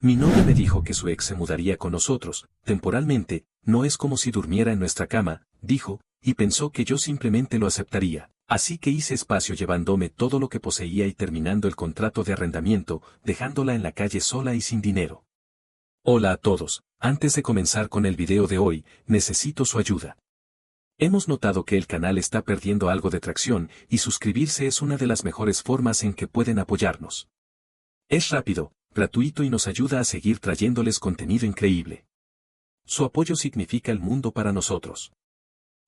Mi novia me dijo que su ex se mudaría con nosotros, temporalmente, no es como si durmiera en nuestra cama, dijo, y pensó que yo simplemente lo aceptaría. Así que hice espacio llevándome todo lo que poseía y terminando el contrato de arrendamiento, dejándola en la calle sola y sin dinero. Hola a todos, antes de comenzar con el video de hoy, necesito su ayuda. Hemos notado que el canal está perdiendo algo de tracción y suscribirse es una de las mejores formas en que pueden apoyarnos. Es rápido, gratuito y nos ayuda a seguir trayéndoles contenido increíble. Su apoyo significa el mundo para nosotros.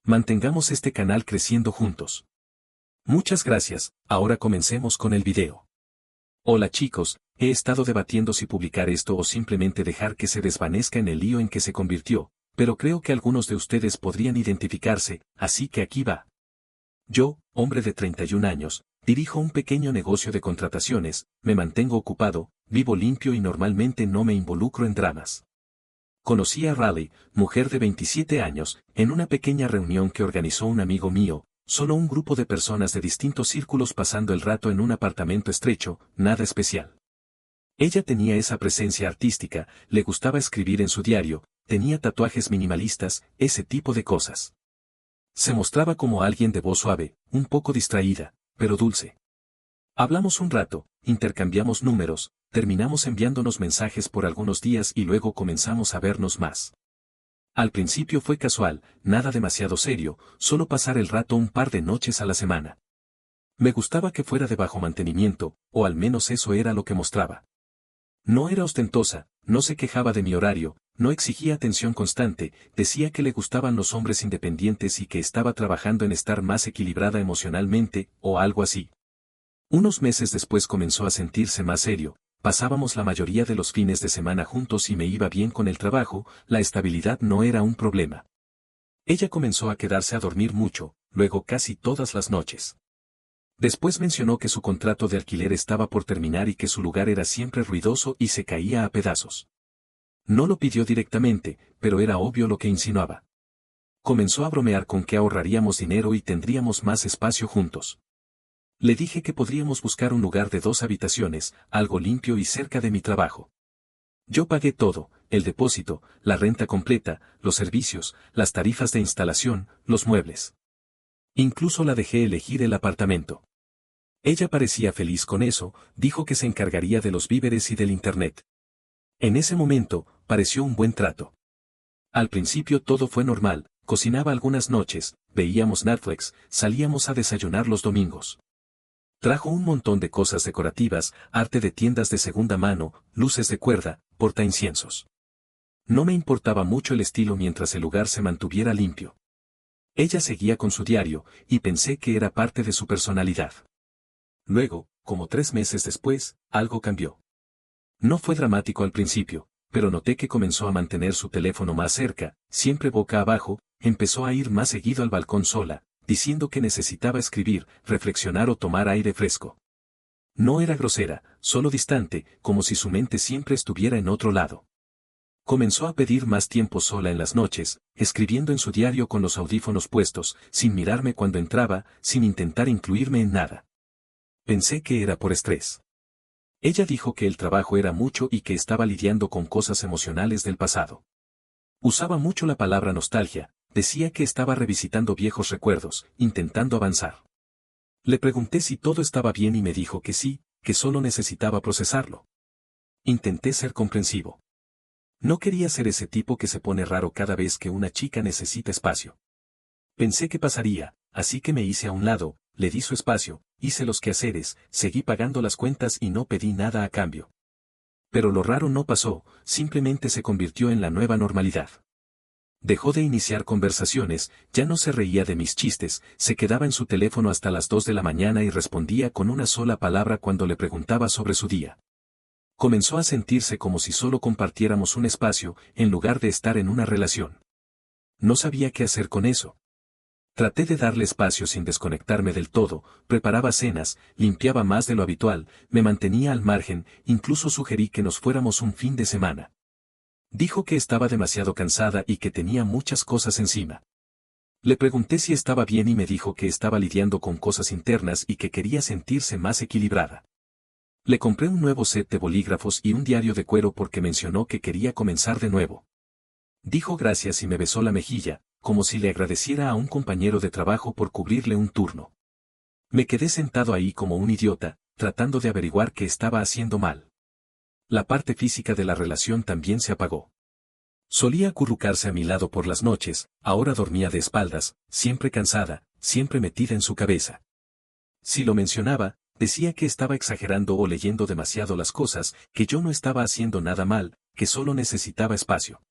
Mantengamos este canal creciendo juntos. Muchas gracias, ahora comencemos con el video. Hola chicos, he estado debatiendo si publicar esto o simplemente dejar que se desvanezca en el lío en que se convirtió, pero creo que algunos de ustedes podrían identificarse, así que aquí va. Yo, hombre de 31 años, dirijo un pequeño negocio de contrataciones, me mantengo ocupado, vivo limpio y normalmente no me involucro en dramas. Conocí a Riley, mujer de 27 años, en una pequeña reunión que organizó un amigo mío, solo un grupo de personas de distintos círculos pasando el rato en un apartamento estrecho, nada especial. Ella tenía esa presencia artística, le gustaba escribir en su diario, tenía tatuajes minimalistas, ese tipo de cosas. Se mostraba como alguien de voz suave, un poco distraída, pero dulce. Hablamos un rato, intercambiamos números, terminamos enviándonos mensajes por algunos días y luego comenzamos a vernos más. Al principio fue casual, nada demasiado serio, solo pasar el rato un par de noches a la semana. Me gustaba que fuera de bajo mantenimiento, o al menos eso era lo que mostraba. No era ostentosa, no se quejaba de mi horario, no exigía atención constante, decía que le gustaban los hombres independientes y que estaba trabajando en estar más equilibrada emocionalmente, o algo así. Unos meses después comenzó a sentirse más serio, pasábamos la mayoría de los fines de semana juntos y me iba bien con el trabajo, la estabilidad no era un problema. Ella comenzó a quedarse a dormir mucho, luego casi todas las noches. Después mencionó que su contrato de alquiler estaba por terminar y que su lugar era siempre ruidoso y se caía a pedazos. No lo pidió directamente, pero era obvio lo que insinuaba. Comenzó a bromear con que ahorraríamos dinero y tendríamos más espacio juntos. Le dije que podríamos buscar un lugar de 2 habitaciones, algo limpio y cerca de mi trabajo. Yo pagué todo, el depósito, la renta completa, los servicios, las tarifas de instalación, los muebles. Incluso la dejé elegir el apartamento. Ella parecía feliz con eso, dijo que se encargaría de los víveres y del internet. En ese momento, pareció un buen trato. Al principio todo fue normal, cocinaba algunas noches, veíamos Netflix, salíamos a desayunar los domingos. Trajo un montón de cosas decorativas, arte de tiendas de segunda mano, luces de cuerda, portainciensos. No me importaba mucho el estilo mientras el lugar se mantuviera limpio. Ella seguía con su diario, y pensé que era parte de su personalidad. Luego, como 3 meses después, algo cambió. No fue dramático al principio, pero noté que comenzó a mantener su teléfono más cerca, siempre boca abajo, empezó a ir más seguido al balcón sola, diciendo que necesitaba escribir, reflexionar o tomar aire fresco. No era grosera, solo distante, como si su mente siempre estuviera en otro lado. Comenzó a pedir más tiempo sola en las noches, escribiendo en su diario con los audífonos puestos, sin mirarme cuando entraba, sin intentar incluirme en nada. Pensé que era por estrés. Ella dijo que el trabajo era mucho y que estaba lidiando con cosas emocionales del pasado. Usaba mucho la palabra nostalgia, decía que estaba revisitando viejos recuerdos, intentando avanzar. Le pregunté si todo estaba bien y me dijo que sí, que solo necesitaba procesarlo. Intenté ser comprensivo. No quería ser ese tipo que se pone raro cada vez que una chica necesita espacio. Pensé que pasaría, así que me hice a un lado, le di su espacio, hice los quehaceres, seguí pagando las cuentas y no pedí nada a cambio. Pero lo raro no pasó, simplemente se convirtió en la nueva normalidad. Dejó de iniciar conversaciones, ya no se reía de mis chistes, se quedaba en su teléfono hasta las 2 de la mañana y respondía con una sola palabra cuando le preguntaba sobre su día. Comenzó a sentirse como si solo compartiéramos un espacio, en lugar de estar en una relación. No sabía qué hacer con eso. Traté de darle espacio sin desconectarme del todo, preparaba cenas, limpiaba más de lo habitual, me mantenía al margen, incluso sugerí que nos fuéramos un fin de semana. Dijo que estaba demasiado cansada y que tenía muchas cosas encima. Le pregunté si estaba bien y me dijo que estaba lidiando con cosas internas y que quería sentirse más equilibrada. Le compré un nuevo set de bolígrafos y un diario de cuero porque mencionó que quería comenzar de nuevo. Dijo gracias y me besó la mejilla, como si le agradeciera a un compañero de trabajo por cubrirle un turno. Me quedé sentado ahí como un idiota, tratando de averiguar qué estaba haciendo mal. La parte física de la relación también se apagó. Solía acurrucarse a mi lado por las noches, ahora dormía de espaldas, siempre cansada, siempre metida en su cabeza. Si lo mencionaba, decía que estaba exagerando o leyendo demasiado las cosas, que yo no estaba haciendo nada mal, que solo necesitaba espacio.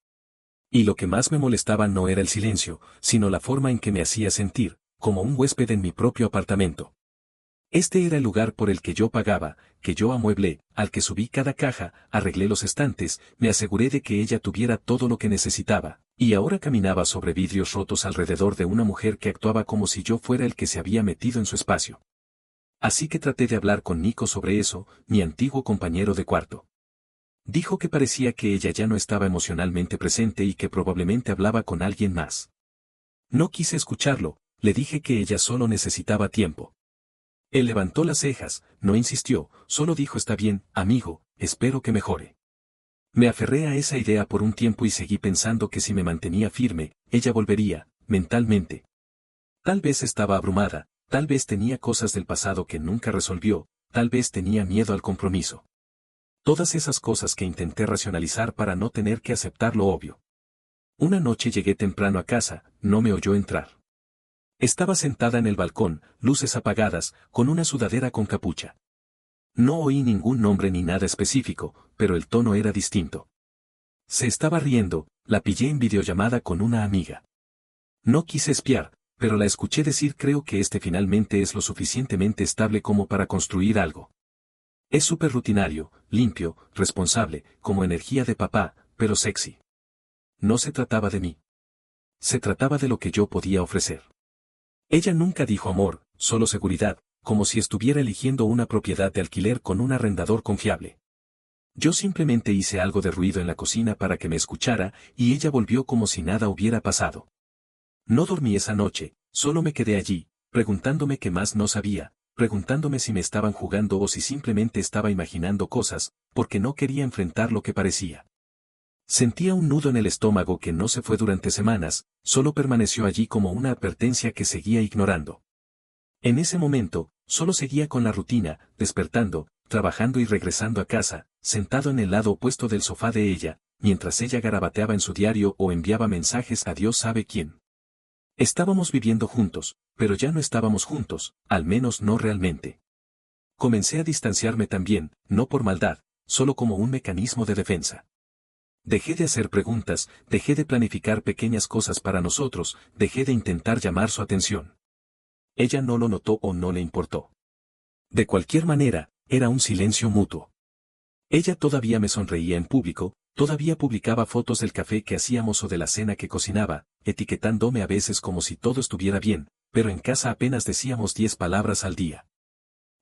Y lo que más me molestaba no era el silencio, sino la forma en que me hacía sentir, como un huésped en mi propio apartamento. Este era el lugar por el que yo pagaba, que yo amueblé, al que subí cada caja, arreglé los estantes, me aseguré de que ella tuviera todo lo que necesitaba, y ahora caminaba sobre vidrios rotos alrededor de una mujer que actuaba como si yo fuera el que se había metido en su espacio. Así que traté de hablar con Nico sobre eso, mi antiguo compañero de cuarto. Dijo que parecía que ella ya no estaba emocionalmente presente y que probablemente hablaba con alguien más. No quise escucharlo, le dije que ella solo necesitaba tiempo. Él levantó las cejas, no insistió, solo dijo está bien, amigo, espero que mejore. Me aferré a esa idea por un tiempo y seguí pensando que si me mantenía firme, ella volvería, mentalmente. Tal vez estaba abrumada, tal vez tenía cosas del pasado que nunca resolvió, tal vez tenía miedo al compromiso. Todas esas cosas que intenté racionalizar para no tener que aceptar lo obvio. Una noche llegué temprano a casa, no me oyó entrar. Estaba sentada en el balcón, luces apagadas, con una sudadera con capucha. No oí ningún nombre ni nada específico, pero el tono era distinto. Se estaba riendo, la pillé en videollamada con una amiga. No quise espiar, pero la escuché decir creo que este finalmente es lo suficientemente estable como para construir algo. Es súper rutinario, limpio, responsable, como energía de papá, pero sexy. No se trataba de mí. Se trataba de lo que yo podía ofrecer. Ella nunca dijo amor, solo seguridad, como si estuviera eligiendo una propiedad de alquiler con un arrendador confiable. Yo simplemente hice algo de ruido en la cocina para que me escuchara, y ella volvió como si nada hubiera pasado. No dormí esa noche, solo me quedé allí, preguntándome qué más no sabía, preguntándome si me estaban jugando o si simplemente estaba imaginando cosas, porque no quería enfrentar lo que parecía. Sentía un nudo en el estómago que no se fue durante semanas, solo permaneció allí como una advertencia que seguía ignorando. En ese momento, solo seguía con la rutina, despertando, trabajando y regresando a casa, sentado en el lado opuesto del sofá de ella, mientras ella garabateaba en su diario o enviaba mensajes a Dios sabe quién. Estábamos viviendo juntos, pero ya no estábamos juntos, al menos no realmente. Comencé a distanciarme también, no por maldad, solo como un mecanismo de defensa. Dejé de hacer preguntas, dejé de planificar pequeñas cosas para nosotros, dejé de intentar llamar su atención. Ella no lo notó o no le importó. De cualquier manera, era un silencio mutuo. Ella todavía me sonreía en público, todavía publicaba fotos del café que hacíamos o de la cena que cocinaba, etiquetándome a veces como si todo estuviera bien, pero en casa apenas decíamos 10 palabras al día.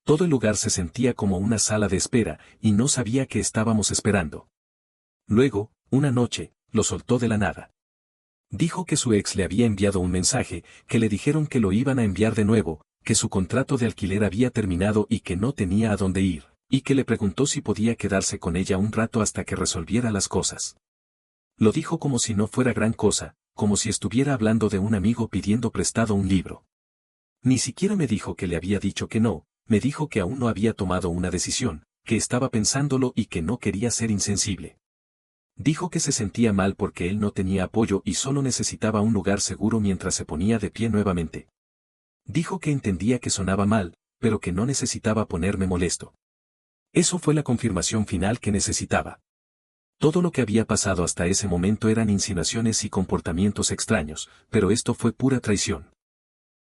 Todo el lugar se sentía como una sala de espera, y no sabía qué estábamos esperando. Luego, una noche, lo soltó de la nada. Dijo que su ex le había enviado un mensaje, que le dijeron que lo iban a enviar de nuevo, que su contrato de alquiler había terminado y que no tenía a dónde ir, y que le preguntó si podía quedarse con ella un rato hasta que resolviera las cosas. Lo dijo como si no fuera gran cosa, como si estuviera hablando de un amigo pidiendo prestado un libro. Ni siquiera me dijo que le había dicho que no, me dijo que aún no había tomado una decisión, que estaba pensándolo y que no quería ser insensible. Dijo que se sentía mal porque él no tenía apoyo y solo necesitaba un lugar seguro mientras se ponía de pie nuevamente. Dijo que entendía que sonaba mal, pero que no necesitaba ponerme molesto. Eso fue la confirmación final que necesitaba. Todo lo que había pasado hasta ese momento eran insinuaciones y comportamientos extraños, pero esto fue pura traición.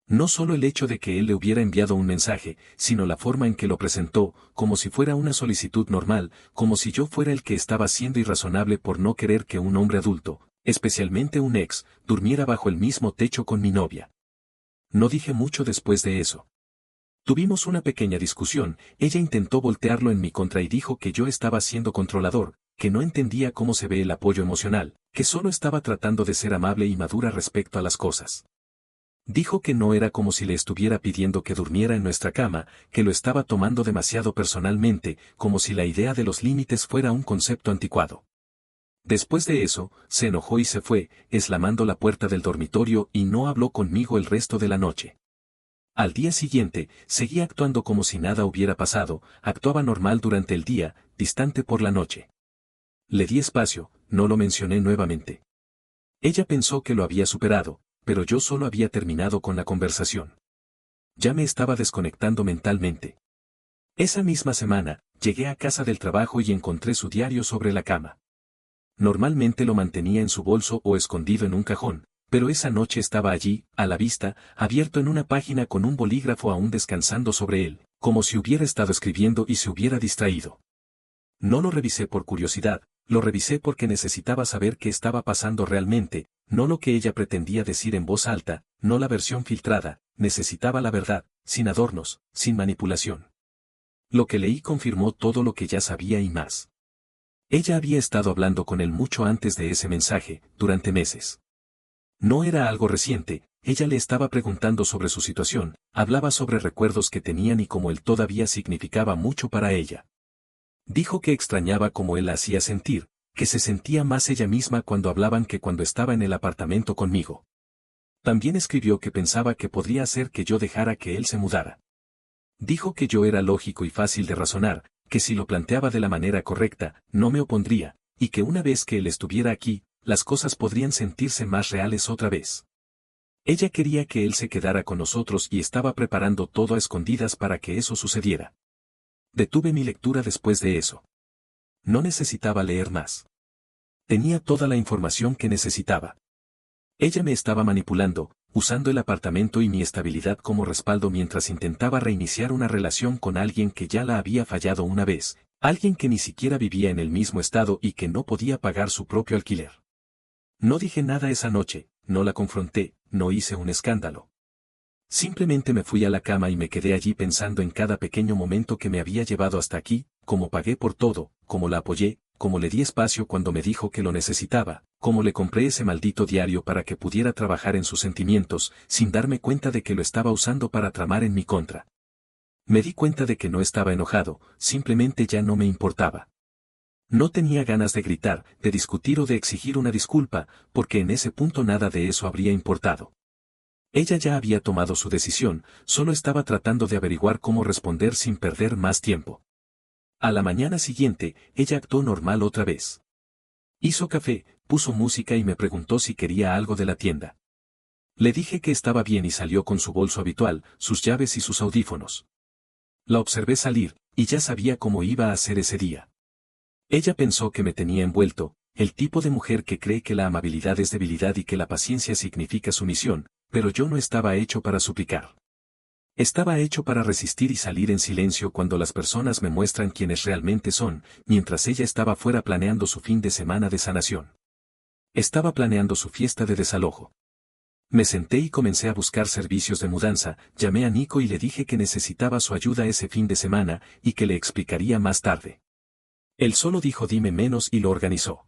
No solo el hecho de que él le hubiera enviado un mensaje, sino la forma en que lo presentó, como si fuera una solicitud normal, como si yo fuera el que estaba siendo irrazonable por no querer que un hombre adulto, especialmente un ex, durmiera bajo el mismo techo con mi novia. No dije mucho después de eso. Tuvimos una pequeña discusión, ella intentó voltearlo en mi contra y dijo que yo estaba siendo controlador, que no entendía cómo se ve el apoyo emocional, que solo estaba tratando de ser amable y madura respecto a las cosas. Dijo que no era como si le estuviera pidiendo que durmiera en nuestra cama, que lo estaba tomando demasiado personalmente, como si la idea de los límites fuera un concepto anticuado. Después de eso, se enojó y se fue, eslamando la puerta del dormitorio y no habló conmigo el resto de la noche. Al día siguiente, seguía actuando como si nada hubiera pasado, actuaba normal durante el día, distante por la noche. Le di espacio, no lo mencioné nuevamente. Ella pensó que lo había superado, pero yo solo había terminado con la conversación. Ya me estaba desconectando mentalmente. Esa misma semana, llegué a casa del trabajo y encontré su diario sobre la cama. Normalmente lo mantenía en su bolso o escondido en un cajón, pero esa noche estaba allí, a la vista, abierto en una página con un bolígrafo aún descansando sobre él, como si hubiera estado escribiendo y se hubiera distraído. No lo revisé por curiosidad, lo revisé porque necesitaba saber qué estaba pasando realmente, no lo que ella pretendía decir en voz alta, no la versión filtrada, necesitaba la verdad, sin adornos, sin manipulación. Lo que leí confirmó todo lo que ya sabía y más. Ella había estado hablando con él mucho antes de ese mensaje, durante meses. No era algo reciente, ella le estaba preguntando sobre su situación, hablaba sobre recuerdos que tenían y cómo él todavía significaba mucho para ella. Dijo que extrañaba cómo él la hacía sentir, que se sentía más ella misma cuando hablaban que cuando estaba en el apartamento conmigo. También escribió que pensaba que podría hacer que yo dejara que él se mudara. Dijo que yo era lógico y fácil de razonar, que si lo planteaba de la manera correcta, no me opondría, y que una vez que él estuviera aquí, las cosas podrían sentirse más reales otra vez. Ella quería que él se quedara con nosotros y estaba preparando todo a escondidas para que eso sucediera. Detuve mi lectura después de eso. No necesitaba leer más. Tenía toda la información que necesitaba. Ella me estaba manipulando, usando el apartamento y mi estabilidad como respaldo mientras intentaba reiniciar una relación con alguien que ya la había fallado una vez, alguien que ni siquiera vivía en el mismo estado y que no podía pagar su propio alquiler. No dije nada esa noche, no la confronté, no hice un escándalo. Simplemente me fui a la cama y me quedé allí pensando en cada pequeño momento que me había llevado hasta aquí, cómo pagué por todo, cómo la apoyé, cómo le di espacio cuando me dijo que lo necesitaba, cómo le compré ese maldito diario para que pudiera trabajar en sus sentimientos, sin darme cuenta de que lo estaba usando para tramar en mi contra. Me di cuenta de que no estaba enojado, simplemente ya no me importaba. No tenía ganas de gritar, de discutir o de exigir una disculpa, porque en ese punto nada de eso habría importado. Ella ya había tomado su decisión, solo estaba tratando de averiguar cómo responder sin perder más tiempo. A la mañana siguiente, ella actuó normal otra vez. Hizo café, puso música y me preguntó si quería algo de la tienda. Le dije que estaba bien y salió con su bolso habitual, sus llaves y sus audífonos. La observé salir, y ya sabía cómo iba a ser ese día. Ella pensó que me tenía envuelto, el tipo de mujer que cree que la amabilidad es debilidad y que la paciencia significa sumisión, pero yo no estaba hecho para suplicar. Estaba hecho para resistir y salir en silencio cuando las personas me muestran quiénes realmente son, mientras ella estaba fuera planeando su fin de semana de sanación. Estaba planeando su fiesta de desalojo. Me senté y comencé a buscar servicios de mudanza, llamé a Nico y le dije que necesitaba su ayuda ese fin de semana, y que le explicaría más tarde. Él solo dijo dime menos y lo organizó.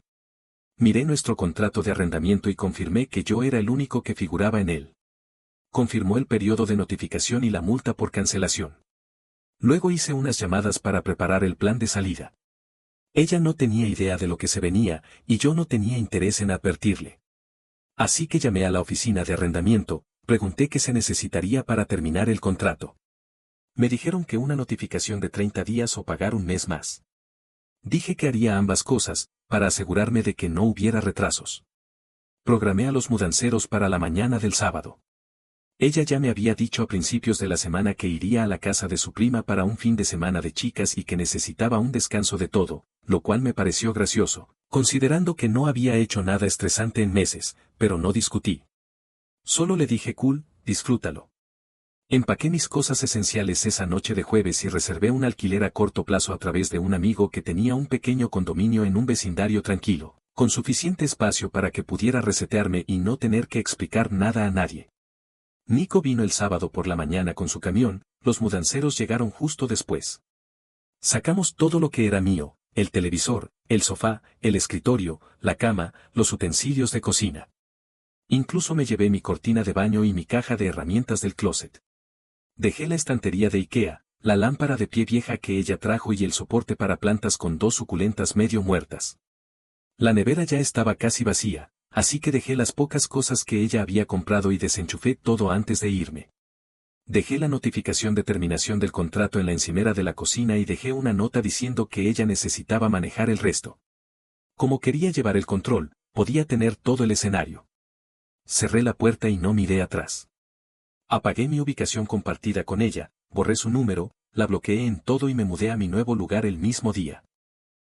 Miré nuestro contrato de arrendamiento y confirmé que yo era el único que figuraba en él. Confirmó el periodo de notificación y la multa por cancelación. Luego hice unas llamadas para preparar el plan de salida. Ella no tenía idea de lo que se venía, y yo no tenía interés en advertirle. Así que llamé a la oficina de arrendamiento, pregunté qué se necesitaría para terminar el contrato. Me dijeron que una notificación de 30 días o pagar un mes más. Dije que haría ambas cosas, para asegurarme de que no hubiera retrasos. Programé a los mudanceros para la mañana del sábado. Ella ya me había dicho a principios de la semana que iría a la casa de su prima para un fin de semana de chicas y que necesitaba un descanso de todo, lo cual me pareció gracioso, considerando que no había hecho nada estresante en meses, pero no discutí. Solo le dije cool, disfrútalo. Empaqué mis cosas esenciales esa noche de jueves y reservé un alquiler a corto plazo a través de un amigo que tenía un pequeño condominio en un vecindario tranquilo, con suficiente espacio para que pudiera resetearme y no tener que explicar nada a nadie. Nico vino el sábado por la mañana con su camión, los mudanceros llegaron justo después. Sacamos todo lo que era mío, el televisor, el sofá, el escritorio, la cama, los utensilios de cocina. Incluso me llevé mi cortina de baño y mi caja de herramientas del closet. Dejé la estantería de IKEA, la lámpara de pie vieja que ella trajo y el soporte para plantas con 2 suculentas medio muertas. La nevera ya estaba casi vacía, así que dejé las pocas cosas que ella había comprado y desenchufé todo antes de irme. Dejé la notificación de terminación del contrato en la encimera de la cocina y dejé una nota diciendo que ella necesitaba manejar el resto. Como quería llevar el control, podía tener todo el escenario. Cerré la puerta y no miré atrás. Apagué mi ubicación compartida con ella, borré su número, la bloqueé en todo y me mudé a mi nuevo lugar el mismo día.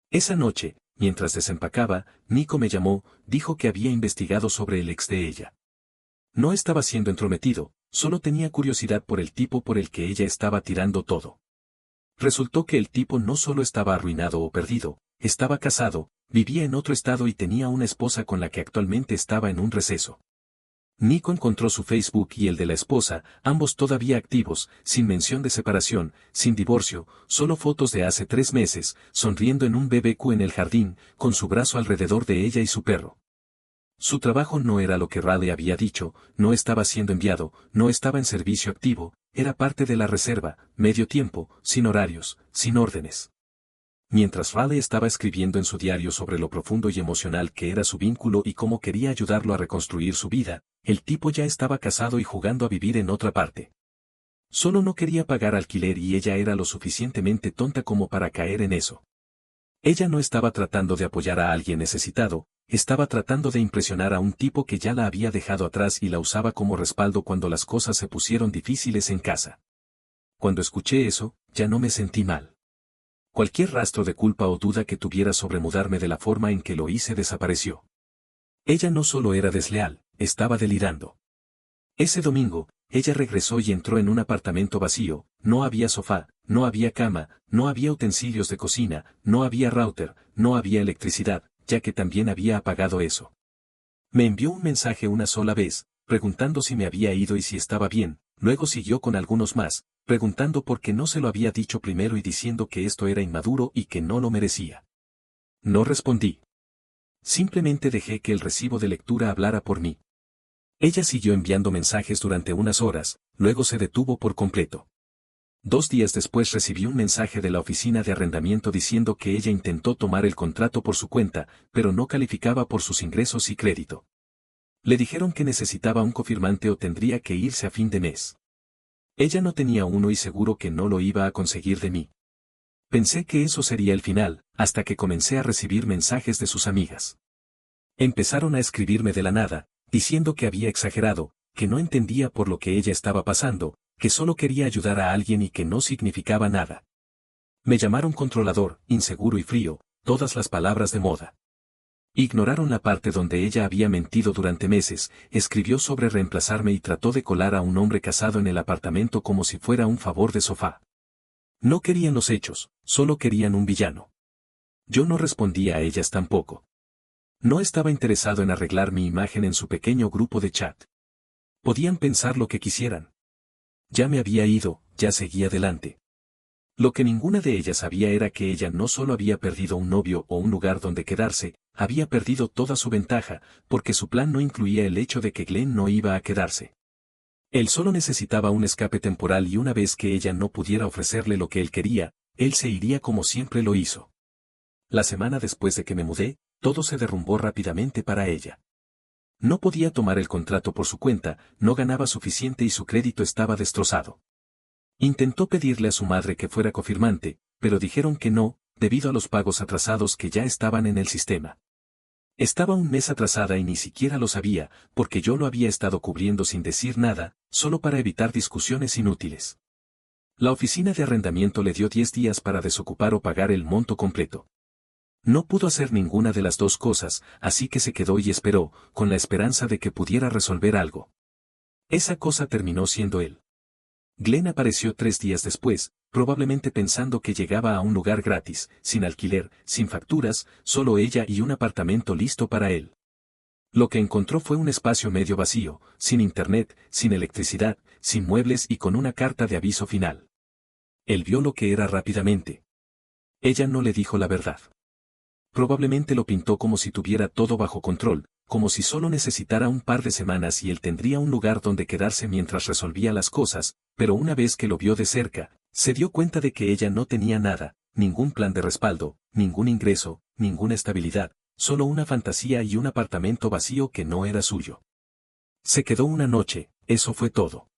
Esa noche, mientras desempacaba, Nico me llamó, dijo que había investigado sobre el ex de ella. No estaba siendo entrometido, solo tenía curiosidad por el tipo por el que ella estaba tirando todo. Resultó que el tipo no solo estaba arruinado o perdido, estaba casado, vivía en otro estado y tenía una esposa con la que actualmente estaba en un receso. Nico encontró su Facebook y el de la esposa, ambos todavía activos, sin mención de separación, sin divorcio, solo fotos de hace 3 meses, sonriendo en un BBQ en el jardín, con su brazo alrededor de ella y su perro. Su trabajo no era lo que Raleigh había dicho, no estaba siendo enviado, no estaba en servicio activo, era parte de la reserva, medio tiempo, sin horarios, sin órdenes. Mientras Raleigh estaba escribiendo en su diario sobre lo profundo y emocional que era su vínculo y cómo quería ayudarlo a reconstruir su vida, el tipo ya estaba casado y jugando a vivir en otra parte. Solo no quería pagar alquiler y ella era lo suficientemente tonta como para caer en eso. Ella no estaba tratando de apoyar a alguien necesitado, estaba tratando de impresionar a un tipo que ya la había dejado atrás y la usaba como respaldo cuando las cosas se pusieron difíciles en casa. Cuando escuché eso, ya no me sentí mal. Cualquier rastro de culpa o duda que tuviera sobre mudarme de la forma en que lo hice desapareció. Ella no solo era desleal, estaba delirando. Ese domingo, ella regresó y entró en un apartamento vacío, no había sofá, no había cama, no había utensilios de cocina, no había router, no había electricidad, ya que también había apagado eso. Me envió un mensaje una sola vez, preguntando si me había ido y si estaba bien, luego siguió con algunos más, preguntando por qué no se lo había dicho primero y diciendo que esto era inmaduro y que no lo merecía. No respondí. Simplemente dejé que el recibo de lectura hablara por mí. Ella siguió enviando mensajes durante unas horas, luego se detuvo por completo. 2 días después recibí un mensaje de la oficina de arrendamiento diciendo que ella intentó tomar el contrato por su cuenta, pero no calificaba por sus ingresos y crédito. Le dijeron que necesitaba un cofirmante o tendría que irse a fin de mes. Ella no tenía uno y seguro que no lo iba a conseguir de mí. Pensé que eso sería el final, hasta que comencé a recibir mensajes de sus amigas. Empezaron a escribirme de la nada, diciendo que había exagerado, que no entendía por lo que ella estaba pasando, que solo quería ayudar a alguien y que no significaba nada. Me llamaron controlador, inseguro y frío, todas las palabras de moda. Ignoraron la parte donde ella había mentido durante meses, escribió sobre reemplazarme y trató de colar a un hombre casado en el apartamento como si fuera un favor de sofá. No querían los hechos, solo querían un villano. Yo no respondía a ellas tampoco. No estaba interesado en arreglar mi imagen en su pequeño grupo de chat. Podían pensar lo que quisieran. Ya me había ido, ya seguía adelante. Lo que ninguna de ellas sabía era que ella no solo había perdido un novio o un lugar donde quedarse, había perdido toda su ventaja, porque su plan no incluía el hecho de que Glenn no iba a quedarse. Él solo necesitaba un escape temporal y una vez que ella no pudiera ofrecerle lo que él quería, él se iría como siempre lo hizo. La semana después de que me mudé, todo se derrumbó rápidamente para ella. No podía tomar el contrato por su cuenta, no ganaba suficiente y su crédito estaba destrozado. Intentó pedirle a su madre que fuera cofirmante, pero dijeron que no, debido a los pagos atrasados que ya estaban en el sistema. Estaba un mes atrasada y ni siquiera lo sabía, porque yo lo había estado cubriendo sin decir nada, solo para evitar discusiones inútiles. La oficina de arrendamiento le dio 10 días para desocupar o pagar el monto completo. No pudo hacer ninguna de las dos cosas, así que se quedó y esperó, con la esperanza de que pudiera resolver algo. Esa cosa terminó siendo él. Glenn apareció 3 días después, probablemente pensando que llegaba a un lugar gratis, sin alquiler, sin facturas, solo ella y un apartamento listo para él. Lo que encontró fue un espacio medio vacío, sin internet, sin electricidad, sin muebles y con una carta de aviso final. Él vio lo que era rápidamente. Ella no le dijo la verdad. Probablemente lo pintó como si tuviera todo bajo control, como si solo necesitara un par de semanas y él tendría un lugar donde quedarse mientras resolvía las cosas, pero una vez que lo vio de cerca, se dio cuenta de que ella no tenía nada, ningún plan de respaldo, ningún ingreso, ninguna estabilidad, solo una fantasía y un apartamento vacío que no era suyo. Se quedó una noche, eso fue todo.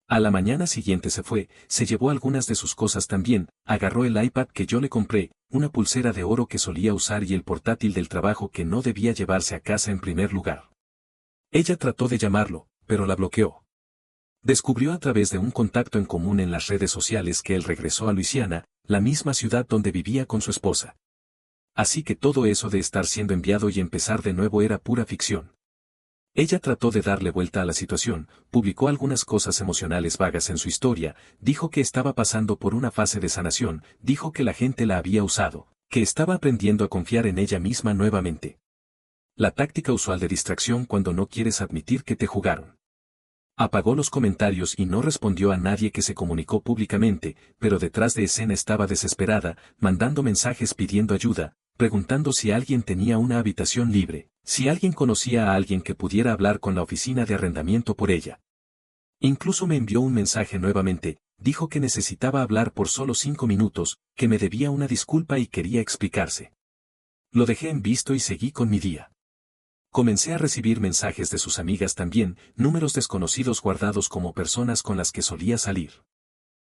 A la mañana siguiente se fue, se llevó algunas de sus cosas también, agarró el iPad que yo le compré, una pulsera de oro que solía usar y el portátil del trabajo que no debía llevarse a casa en primer lugar. Ella trató de llamarlo, pero la bloqueó. Descubrió a través de un contacto en común en las redes sociales que él regresó a Luisiana, la misma ciudad donde vivía con su esposa. Así que todo eso de estar siendo enviado y empezar de nuevo era pura ficción. Ella trató de darle vuelta a la situación, publicó algunas cosas emocionales vagas en su historia, dijo que estaba pasando por una fase de sanación, dijo que la gente la había usado, que estaba aprendiendo a confiar en ella misma nuevamente. La táctica usual de distracción cuando no quieres admitir que te jugaron. Apagó los comentarios y no respondió a nadie que se comunicó públicamente, pero detrás de escena estaba desesperada, mandando mensajes pidiendo ayuda, preguntando si alguien tenía una habitación libre, si alguien conocía a alguien que pudiera hablar con la oficina de arrendamiento por ella. Incluso me envió un mensaje nuevamente, dijo que necesitaba hablar por solo 5 minutos, que me debía una disculpa y quería explicarse. Lo dejé en visto y seguí con mi día. Comencé a recibir mensajes de sus amigas también, números desconocidos guardados como personas con las que solía salir.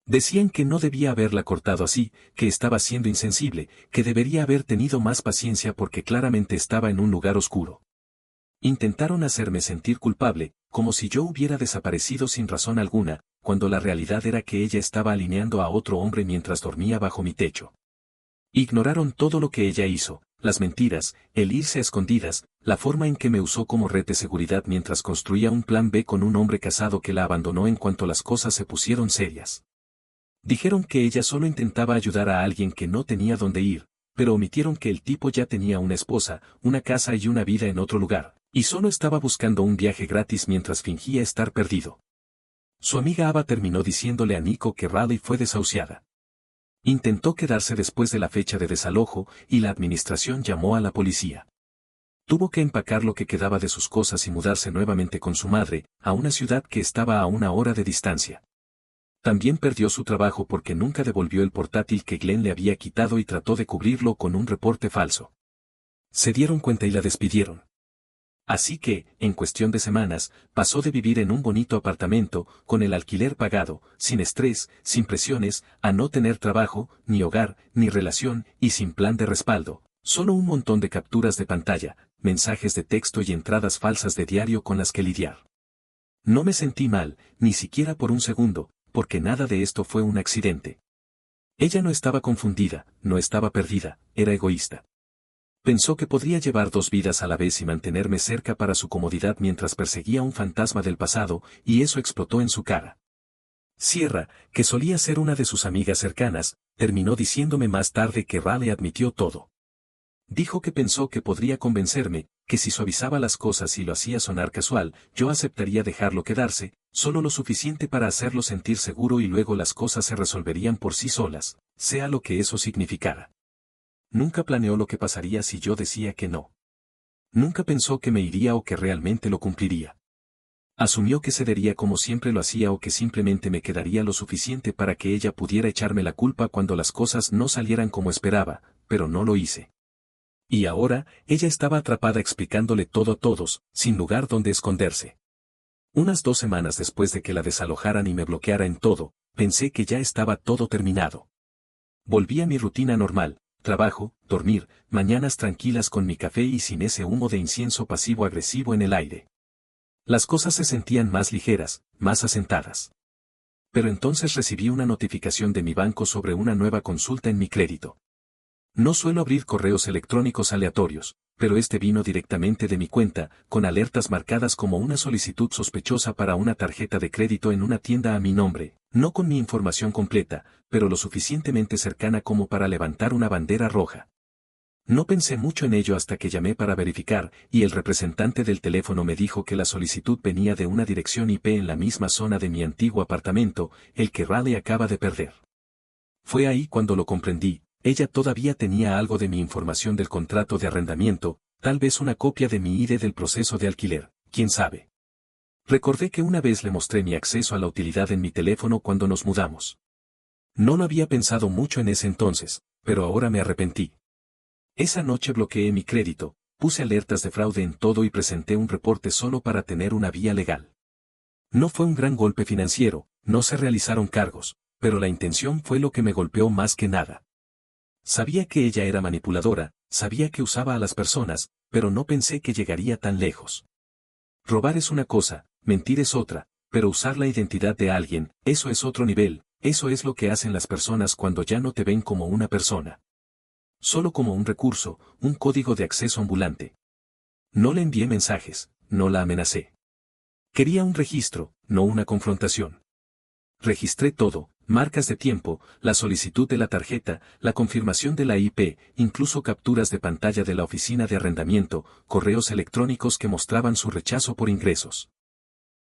Decían que no debía haberla cortado así, que estaba siendo insensible, que debería haber tenido más paciencia porque claramente estaba en un lugar oscuro. Intentaron hacerme sentir culpable, como si yo hubiera desaparecido sin razón alguna, cuando la realidad era que ella estaba alineando a otro hombre mientras dormía bajo mi techo. Ignoraron todo lo que ella hizo, las mentiras, el irse a escondidas, la forma en que me usó como red de seguridad mientras construía un plan B con un hombre casado que la abandonó en cuanto las cosas se pusieron serias. Dijeron que ella solo intentaba ayudar a alguien que no tenía dónde ir, pero omitieron que el tipo ya tenía una esposa, una casa y una vida en otro lugar, y solo estaba buscando un viaje gratis mientras fingía estar perdido. Su amiga Ava terminó diciéndole a Nico que Riley fue desahuciada. Intentó quedarse después de la fecha de desalojo y la administración llamó a la policía. Tuvo que empacar lo que quedaba de sus cosas y mudarse nuevamente con su madre, a una ciudad que estaba a 1 hora de distancia. También perdió su trabajo porque nunca devolvió el portátil que Glenn le había quitado y trató de cubrirlo con un reporte falso. Se dieron cuenta y la despidieron. Así que, en cuestión de semanas, pasó de vivir en un bonito apartamento, con el alquiler pagado, sin estrés, sin presiones, a no tener trabajo, ni hogar, ni relación, y sin plan de respaldo, solo un montón de capturas de pantalla, mensajes de texto y entradas falsas de diario con las que lidiar. No me sentí mal, ni siquiera por un segundo, porque nada de esto fue un accidente. Ella no estaba confundida, no estaba perdida, era egoísta. Pensó que podría llevar 2 vidas a la vez y mantenerme cerca para su comodidad mientras perseguía un fantasma del pasado, y eso explotó en su cara. Sierra, que solía ser una de sus amigas cercanas, terminó diciéndome más tarde que Riley admitió todo. Dijo que pensó que podría convencerme, que si suavizaba las cosas y lo hacía sonar casual, yo aceptaría dejarlo quedarse, solo lo suficiente para hacerlo sentir seguro y luego las cosas se resolverían por sí solas, sea lo que eso significara. Nunca planeó lo que pasaría si yo decía que no. Nunca pensó que me iría o que realmente lo cumpliría. Asumió que cedería como siempre lo hacía o que simplemente me quedaría lo suficiente para que ella pudiera echarme la culpa cuando las cosas no salieran como esperaba, pero no lo hice. Y ahora, ella estaba atrapada explicándole todo a todos, sin lugar donde esconderse. Unas 2 semanas después de que la desalojaran y me bloqueara en todo, pensé que ya estaba todo terminado. Volví a mi rutina normal. Trabajo, dormir, mañanas tranquilas con mi café y sin ese humo de incienso pasivo-agresivo en el aire. Las cosas se sentían más ligeras, más asentadas. Pero entonces recibí una notificación de mi banco sobre una nueva consulta en mi crédito. No suelo abrir correos electrónicos aleatorios, pero este vino directamente de mi cuenta, con alertas marcadas como una solicitud sospechosa para una tarjeta de crédito en una tienda a mi nombre, no con mi información completa, pero lo suficientemente cercana como para levantar una bandera roja. No pensé mucho en ello hasta que llamé para verificar, y el representante del teléfono me dijo que la solicitud venía de una dirección IP en la misma zona de mi antiguo apartamento, el que Riley acaba de perder. Fue ahí cuando lo comprendí. Ella todavía tenía algo de mi información del contrato de arrendamiento, tal vez una copia de mi ID del proceso de alquiler, quién sabe. Recordé que una vez le mostré mi acceso a la utilidad en mi teléfono cuando nos mudamos. No lo había pensado mucho en ese entonces, pero ahora me arrepentí. Esa noche bloqueé mi crédito, puse alertas de fraude en todo y presenté un reporte solo para tener una vía legal. No fue un gran golpe financiero, no se realizaron cargos, pero la intención fue lo que me golpeó más que nada. Sabía que ella era manipuladora, sabía que usaba a las personas, pero no pensé que llegaría tan lejos. Robar es una cosa, mentir es otra, pero usar la identidad de alguien, eso es otro nivel, eso es lo que hacen las personas cuando ya no te ven como una persona. Solo como un recurso, un código de acceso ambulante. No le envié mensajes, no la amenacé. Quería un registro, no una confrontación. Registré todo, marcas de tiempo, la solicitud de la tarjeta, la confirmación de la IP, incluso capturas de pantalla de la oficina de arrendamiento, correos electrónicos que mostraban su rechazo por ingresos.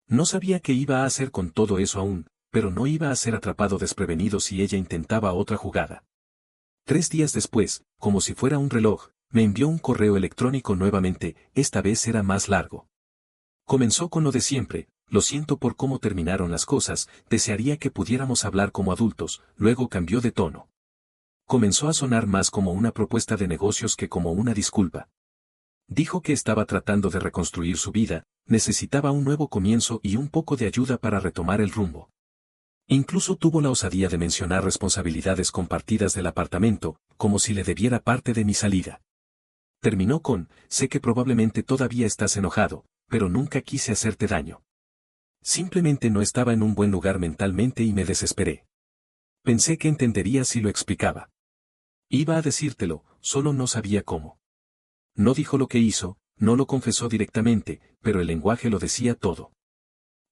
No sabía qué iba a hacer con todo eso aún, pero no iba a ser atrapado desprevenido si ella intentaba otra jugada. 3 días después, como si fuera un reloj, me envió un correo electrónico nuevamente, esta vez era más largo. Comenzó con lo de siempre: lo siento por cómo terminaron las cosas, desearía que pudiéramos hablar como adultos, luego cambió de tono. Comenzó a sonar más como una propuesta de negocios que como una disculpa. Dijo que estaba tratando de reconstruir su vida, necesitaba un nuevo comienzo y un poco de ayuda para retomar el rumbo. Incluso tuvo la osadía de mencionar responsabilidades compartidas del apartamento, como si le debiera parte de mi salida. Terminó con: sé que probablemente todavía estás enojado, pero nunca quise hacerte daño. Simplemente no estaba en un buen lugar mentalmente y me desesperé. Pensé que entendería si lo explicaba. Iba a decírtelo, solo no sabía cómo. No dijo lo que hizo, no lo confesó directamente, pero el lenguaje lo decía todo.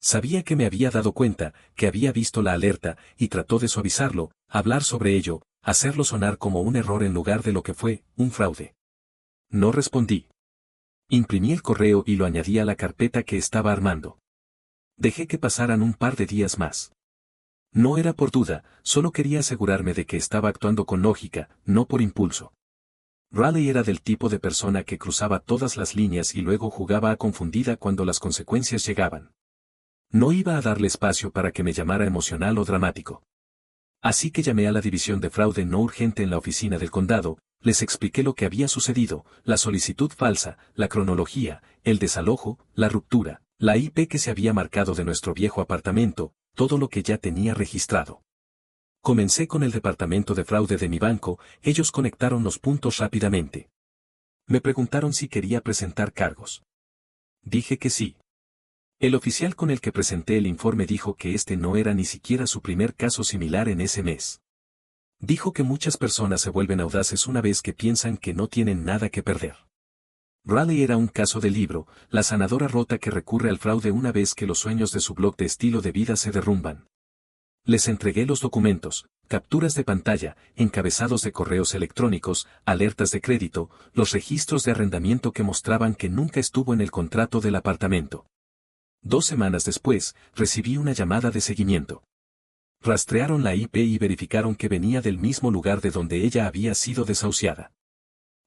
Sabía que me había dado cuenta, que había visto la alerta, y trató de suavizarlo, hablar sobre ello, hacerlo sonar como un error en lugar de lo que fue, un fraude. No respondí. Imprimí el correo y lo añadí a la carpeta que estaba armando. Dejé que pasaran un par de días más. No era por duda, solo quería asegurarme de que estaba actuando con lógica, no por impulso. Raleigh era del tipo de persona que cruzaba todas las líneas y luego jugaba a confundida cuando las consecuencias llegaban. No iba a darle espacio para que me llamara emocional o dramático. Así que llamé a la división de fraude no urgente en la oficina del condado, les expliqué lo que había sucedido, la solicitud falsa, la cronología, el desalojo, la ruptura, la IP que se había marcado de nuestro viejo apartamento, todo lo que ya tenía registrado. Comencé con el departamento de fraude de mi banco, ellos conectaron los puntos rápidamente. Me preguntaron si quería presentar cargos. Dije que sí. El oficial con el que presenté el informe dijo que este no era ni siquiera su primer caso similar en ese mes. Dijo que muchas personas se vuelven audaces una vez que piensan que no tienen nada que perder. Raleigh era un caso de libro, la sanadora rota que recurre al fraude una vez que los sueños de su blog de estilo de vida se derrumban. Les entregué los documentos, capturas de pantalla, encabezados de correos electrónicos, alertas de crédito, los registros de arrendamiento que mostraban que nunca estuvo en el contrato del apartamento. 2 semanas después, recibí una llamada de seguimiento. Rastrearon la IP y verificaron que venía del mismo lugar de donde ella había sido desahuciada.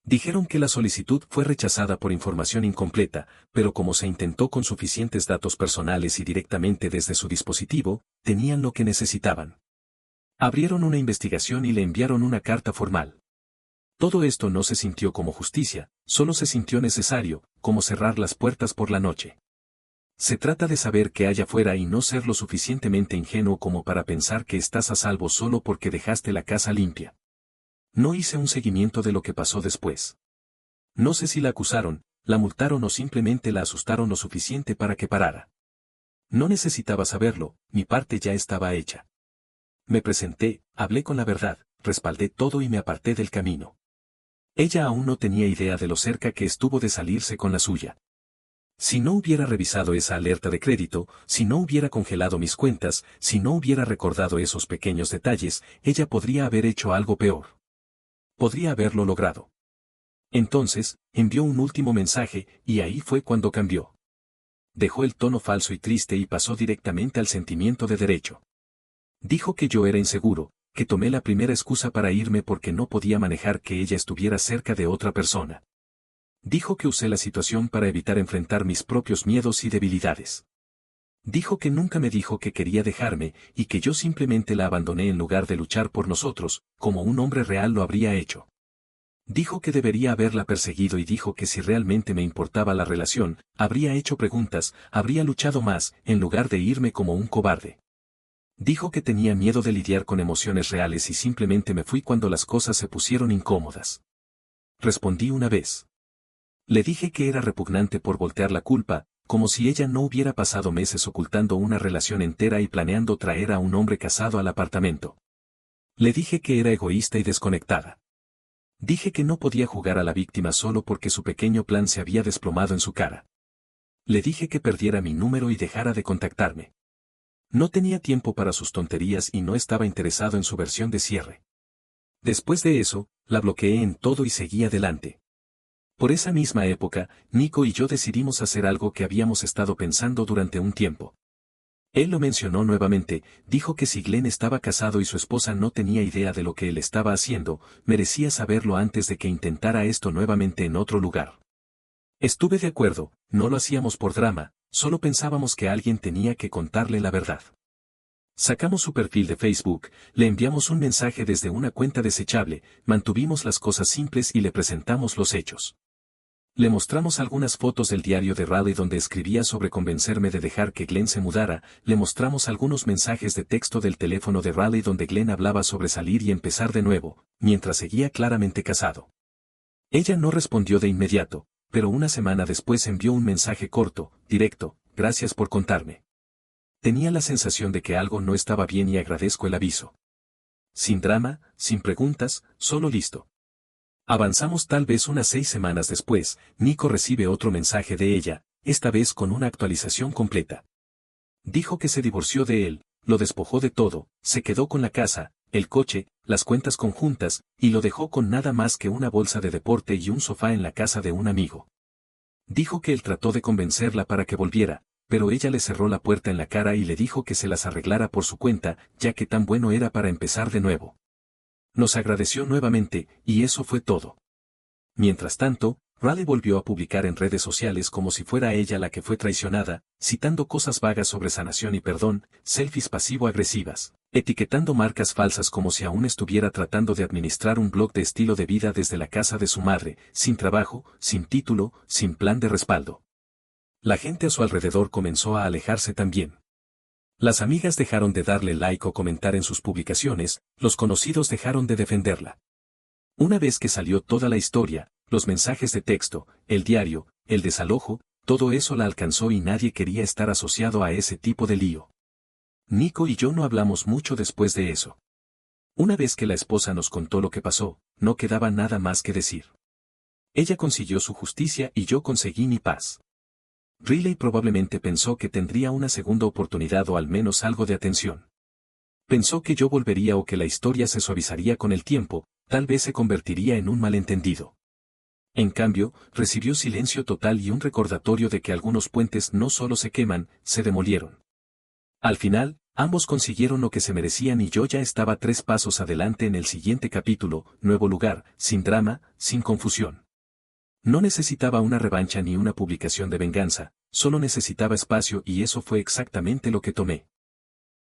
Dijeron que la solicitud fue rechazada por información incompleta, pero como se intentó con suficientes datos personales y directamente desde su dispositivo, tenían lo que necesitaban. Abrieron una investigación y le enviaron una carta formal. Todo esto no se sintió como justicia, solo se sintió necesario, como cerrar las puertas por la noche. Se trata de saber qué hay afuera y no ser lo suficientemente ingenuo como para pensar que estás a salvo solo porque dejaste la casa limpia. No hice un seguimiento de lo que pasó después. No sé si la acusaron, la multaron o simplemente la asustaron lo suficiente para que parara. No necesitaba saberlo, mi parte ya estaba hecha. Me presenté, hablé con la verdad, respaldé todo y me aparté del camino. Ella aún no tenía idea de lo cerca que estuvo de salirse con la suya. Si no hubiera revisado esa alerta de crédito, si no hubiera congelado mis cuentas, si no hubiera recordado esos pequeños detalles, ella podría haber hecho algo peor. Podría haberlo logrado. Entonces, envió un último mensaje, y ahí fue cuando cambió. Dejó el tono falso y triste y pasó directamente al sentimiento de derecho. Dijo que yo era inseguro, que tomé la primera excusa para irme porque no podía manejar que ella estuviera cerca de otra persona. Dijo que usé la situación para evitar enfrentar mis propios miedos y debilidades. Dijo que nunca me dijo que quería dejarme y que yo simplemente la abandoné en lugar de luchar por nosotros, como un hombre real lo habría hecho. Dijo que debería haberla perseguido y dijo que si realmente me importaba la relación, habría hecho preguntas, habría luchado más, en lugar de irme como un cobarde. Dijo que tenía miedo de lidiar con emociones reales y simplemente me fui cuando las cosas se pusieron incómodas. Respondí una vez. Le dije que era repugnante por voltear la culpa, como si ella no hubiera pasado meses ocultando una relación entera y planeando traer a un hombre casado al apartamento. Le dije que era egoísta y desconectada. Dije que no podía jugar a la víctima solo porque su pequeño plan se había desplomado en su cara. Le dije que perdiera mi número y dejara de contactarme. No tenía tiempo para sus tonterías y no estaba interesado en su versión de cierre. Después de eso, la bloqueé en todo y seguí adelante. Por esa misma época, Nico y yo decidimos hacer algo que habíamos estado pensando durante un tiempo. Él lo mencionó nuevamente, dijo que si Glenn estaba casado y su esposa no tenía idea de lo que él estaba haciendo, merecía saberlo antes de que intentara esto nuevamente en otro lugar. Estuve de acuerdo, no lo hacíamos por drama, solo pensábamos que alguien tenía que contarle la verdad. Sacamos su perfil de Facebook, le enviamos un mensaje desde una cuenta desechable, mantuvimos las cosas simples y le presentamos los hechos. Le mostramos algunas fotos del diario de Riley donde escribía sobre convencerme de dejar que Glenn se mudara, le mostramos algunos mensajes de texto del teléfono de Riley donde Glenn hablaba sobre salir y empezar de nuevo, mientras seguía claramente casado. Ella no respondió de inmediato, pero una semana después envió un mensaje corto, directo: gracias por contarme. Tenía la sensación de que algo no estaba bien y agradezco el aviso. Sin drama, sin preguntas, solo listo. Avanzamos tal vez unas 6 semanas después, Nico recibe otro mensaje de ella, esta vez con una actualización completa. Dijo que se divorció de él, lo despojó de todo, se quedó con la casa, el coche, las cuentas conjuntas, y lo dejó con nada más que una bolsa de deporte y un sofá en la casa de un amigo. Dijo que él trató de convencerla para que volviera, pero ella le cerró la puerta en la cara y le dijo que se las arreglara por su cuenta, ya que tan bueno era para empezar de nuevo. Nos agradeció nuevamente, y eso fue todo. Mientras tanto, Riley volvió a publicar en redes sociales como si fuera ella la que fue traicionada, citando cosas vagas sobre sanación y perdón, selfies pasivo-agresivas, etiquetando marcas falsas como si aún estuviera tratando de administrar un blog de estilo de vida desde la casa de su madre, sin trabajo, sin título, sin plan de respaldo. La gente a su alrededor comenzó a alejarse también. Las amigas dejaron de darle like o comentar en sus publicaciones, los conocidos dejaron de defenderla. Una vez que salió toda la historia, los mensajes de texto, el diario, el desalojo, todo eso la alcanzó y nadie quería estar asociado a ese tipo de lío. Nico y yo no hablamos mucho después de eso. Una vez que la esposa nos contó lo que pasó, no quedaba nada más que decir. Ella consiguió su justicia y yo conseguí mi paz. Riley probablemente pensó que tendría una segunda oportunidad o al menos algo de atención. Pensó que yo volvería o que la historia se suavizaría con el tiempo, tal vez se convertiría en un malentendido. En cambio, recibió silencio total y un recordatorio de que algunos puentes no solo se queman, se demolieron. Al final, ambos consiguieron lo que se merecían y yo ya estaba 3 pasos adelante en el siguiente capítulo, nuevo lugar, sin drama, sin confusión. No necesitaba una revancha ni una publicación de venganza, solo necesitaba espacio y eso fue exactamente lo que tomé.